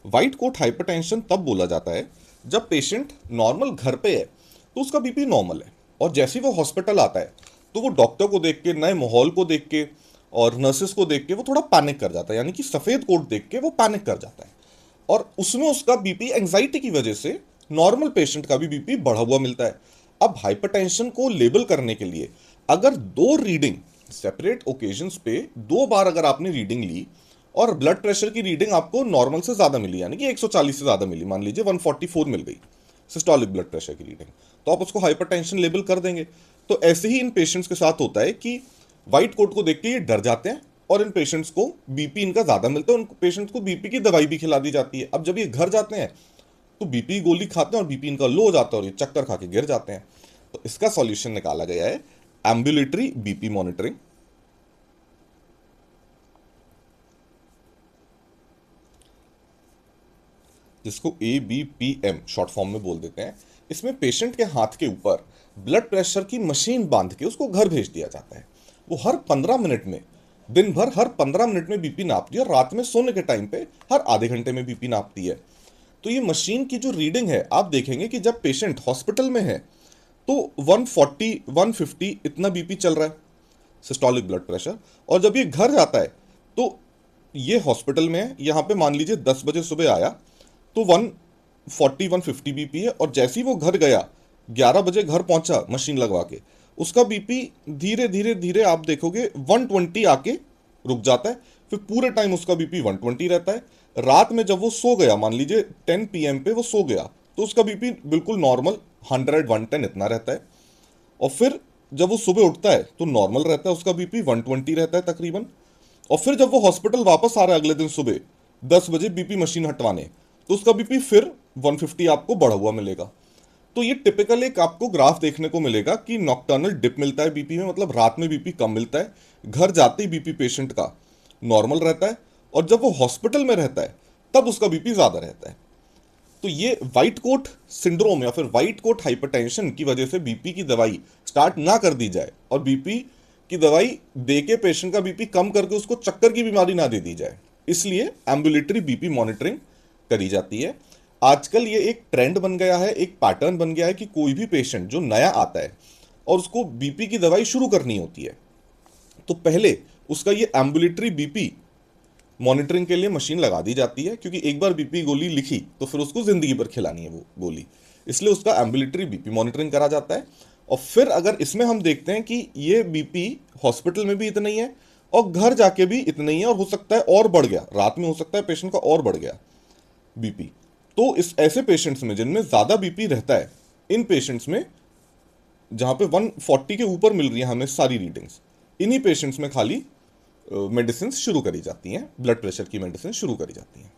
White coat hypertension तब बोला जाता है जब पेशेंट नॉर्मल घर पे है तो उसका बीपी नॉर्मल है, और जैसे ही वो हॉस्पिटल आता है तो वो डॉक्टर को देख के, नए माहौल को देख के और नर्सेस को देख के वो थोड़ा पैनिक कर जाता है, यानी कि सफ़ेद कोट देख के वो पैनिक कर जाता है, और उसमें उसका बीपी एंजाइटी की वजह से नॉर्मल पेशेंट का भी बीपी बढ़ा हुआ मिलता है। अब हाइपरटेंशन को लेबल करने के लिए अगर दो रीडिंग सेपरेट ओकेजन्स पे दो बार अगर आपने रीडिंग ली और ब्लड प्रेशर की रीडिंग आपको नॉर्मल से ज़्यादा मिली, यानी कि 140 से ज़्यादा मिली, मान लीजिए 144 मिल गई सिस्टोलिक ब्लड प्रेशर की रीडिंग, तो आप उसको हाइपरटेंशन लेबल कर देंगे। तो ऐसे ही इन पेशेंट्स के साथ होता है कि व्हाइट कोट को देख के ये डर जाते हैं और इन पेशेंट्स को बीपी इनका ज़्यादा मिलता है, उन पेशेंट्स को बीपी की दवाई भी खिला दी जाती है। अब जब ये घर जाते हैं तो बीपी गोली खाते हैं और बीपी इनका लो हो जाता है और ये चक्कर खा के गिर जाते हैं। तो इसका सॉल्यूशन निकाला गया है एम्बुलेटरी बीपी मॉनिटरिंग, जिसको ABPM शॉर्ट फॉर्म में बोल देते हैं। इसमें पेशेंट के हाथ के ऊपर ब्लड प्रेशर की मशीन बांध के उसको घर भेज दिया जाता है। वो हर 15 मिनट में, दिन भर हर 15 मिनट में बीपी नापती है और रात में सोने के टाइम पे हर आधे घंटे में बीपी नापती है। तो ये मशीन की जो रीडिंग है, आप देखेंगे कि जब पेशेंट हॉस्पिटल में है तो 140 150 इतना बीपी चल रहा है सिस्टोलिक ब्लड प्रेशर, और जब ये घर जाता है तो ये हॉस्पिटल में है, यहाँ पे मान लीजिए 10 बजे सुबह आया तो 140 150 बीपी है, और जैसे ही वो घर गया 11 बजे घर पहुंचा मशीन लगवा के, उसका बीपी धीरे धीरे धीरे आप देखोगे 120 आके रुक जाता है, फिर पूरे टाइम उसका बीपी 120 रहता है। रात में जब वो सो गया, मान लीजिए 10 PM पे वो सो गया, तो उसका बीपी बिल्कुल नॉर्मल 100 110 इतना रहता है, और फिर जब वो सुबह उठता है तो नॉर्मल रहता है, उसका बीपी 120 रहता है तकरीबन, और फिर जब वो हॉस्पिटल वापस आ रहा है अगले दिन सुबह 10 बजे बीपी मशीन हटवाने, तो उसका बीपी फिर 150 आपको बढ़ा हुआ मिलेगा। तो ये टिपिकल एक आपको ग्राफ देखने को मिलेगा कि नॉक्टर्नल डिप मिलता है बीपी में, मतलब रात में बीपी कम मिलता है, घर जाते ही बीपी पेशेंट का नॉर्मल रहता है, और जब वो हॉस्पिटल में रहता है तब उसका बीपी ज़्यादा रहता है। तो ये व्हाइट कोट सिंड्रोम या फिर व्हाइट कोट हाइपरटेंशन की वजह से बीपी की दवाई स्टार्ट ना कर दी जाए और बीपी की दवाई दे के पेशेंट का बीपी कम करके उसको चक्कर की बीमारी ना दे दी जाए, इसलिए एम्बुलेटरी बीपी मॉनिटरिंग करी जाती है। आजकल ये एक ट्रेंड बन गया है, एक पैटर्न बन गया है कि कोई भी पेशेंट जो नया आता है और उसको बीपी की दवाई शुरू करनी होती है तो पहले उसका ये एम्बुलेटरी बीपी मॉनिटरिंग के लिए मशीन लगा दी जाती है, क्योंकि एक बार बीपी गोली लिखी तो फिर उसको जिंदगी भर खिलानी है वो गोली, इसलिए उसका एम्बुलेटरी बीपी मॉनिटरिंग करा जाता है। और फिर अगर इसमें हम देखते हैं कि ये बीपी हॉस्पिटल में भी इतना ही है और घर जाके भी इतना ही है, और हो सकता है और बढ़ गया, रात में हो सकता है पेशेंट का और बढ़ गया बीपी, तो इस ऐसे पेशेंट्स में जिनमें ज़्यादा बीपी रहता है, इन पेशेंट्स में जहाँ पे 140 के ऊपर मिल रही है हमें सारी रीडिंग्स, इन्हीं पेशेंट्स में खाली मेडिसिन शुरू करी जाती हैं, ब्लड प्रेशर की मेडिसिन शुरू करी जाती हैं।